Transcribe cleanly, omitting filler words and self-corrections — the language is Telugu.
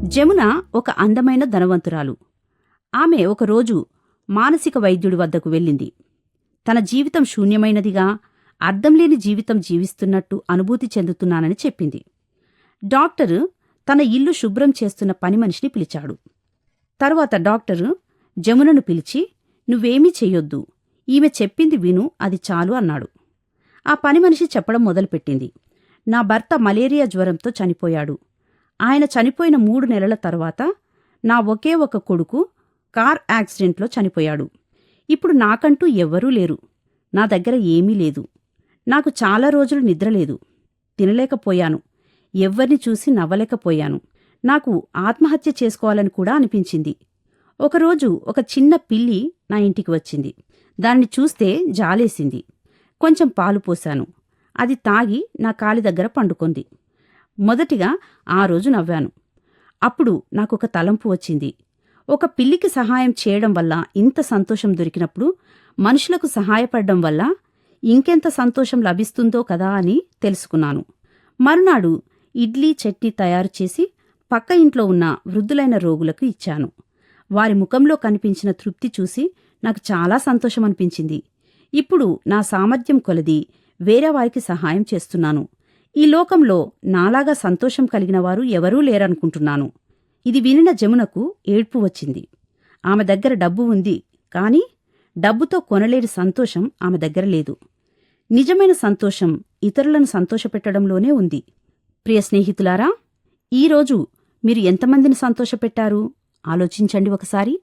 జమున ఒక అందమైన ధనవంతురాలు. ఆమె ఒకరోజు మానసిక వైద్యుడి వద్దకు వెళ్ళింది. తన జీవితం శూన్యమైనదిగా, అర్థంలేని జీవితం జీవిస్తున్నట్టు అనుభూతి చెందుతున్నానని చెప్పింది. డాక్టరు తన ఇల్లు శుభ్రం చేస్తున్న పనిమనిషిని పిలిచాడు. తరువాత డాక్టరు జమునను పిలిచి, "నువ్వేమీ చెయ్యొద్దు, ఈమె చెప్పింది విను, అది చాలు" అన్నాడు. ఆ పనిమనిషి చెప్పడం మొదలుపెట్టింది. "నా భర్త మలేరియా జ్వరంతో చనిపోయాడు. ఆయన చనిపోయిన 3 నెలల తర్వాత నా ఒకే ఒక కొడుకు కార్ యాక్సిడెంట్లో చనిపోయాడు. ఇప్పుడు నాకంటూ ఎవ్వరూ లేరు. నా దగ్గర ఏమీ లేదు. నాకు చాలా రోజులు నిద్రలేదు. తినలేకపోయాను. ఎవ్వర్ని చూసి నవ్వలేకపోయాను. నాకు ఆత్మహత్య చేసుకోవాలని కూడా అనిపించింది. ఒకరోజు ఒక చిన్న పిల్లి నా ఇంటికి వచ్చింది. దాన్ని చూస్తే జాలేసింది. కొంచెం పాలు పోశాను. అది తాగి నా కాలి దగ్గర పండుకొంది. మొదటిగా ఆ రోజు నవ్వాను. అప్పుడు నాకొక తలంపు వచ్చింది. ఒక పిల్లికి సహాయం చేయడం వల్ల ఇంత సంతోషం దొరికినప్పుడు మనుషులకు సహాయపడడం వల్ల ఇంకెంత సంతోషం లభిస్తుందో కదా అని తెలుసుకున్నాను. మరునాడు ఇడ్లీ చట్నీ తయారు చేసి పక్క ఇంట్లో ఉన్న వృద్ధులైన రోగులకు ఇచ్చాను. వారి ముఖంలో కనిపించిన తృప్తి చూసి నాకు చాలా సంతోషం అనిపించింది. ఇప్పుడు నా సామర్థ్యం కొలది వేరే వారికి సహాయం చేస్తున్నాను. ఈ లోకంలో నాలాగా సంతోషం కలిగిన వారు ఎవరూ లేరనుకుంటున్నాను. ఇది వినిన జమునకు ఏడ్పు వచ్చింది. ఆమె దగ్గర డబ్బు ఉంది, కాని డబ్బుతో కొనలేని సంతోషం ఆమె దగ్గర లేదు. నిజమైన సంతోషం ఇతరులను సంతోషపెట్టడంలోనే ఉంది. ప్రియ స్నేహితులారా, ఈరోజు మీరు ఎంతమందిని సంతోషపెట్టారు? ఆలోచించండి ఒకసారి.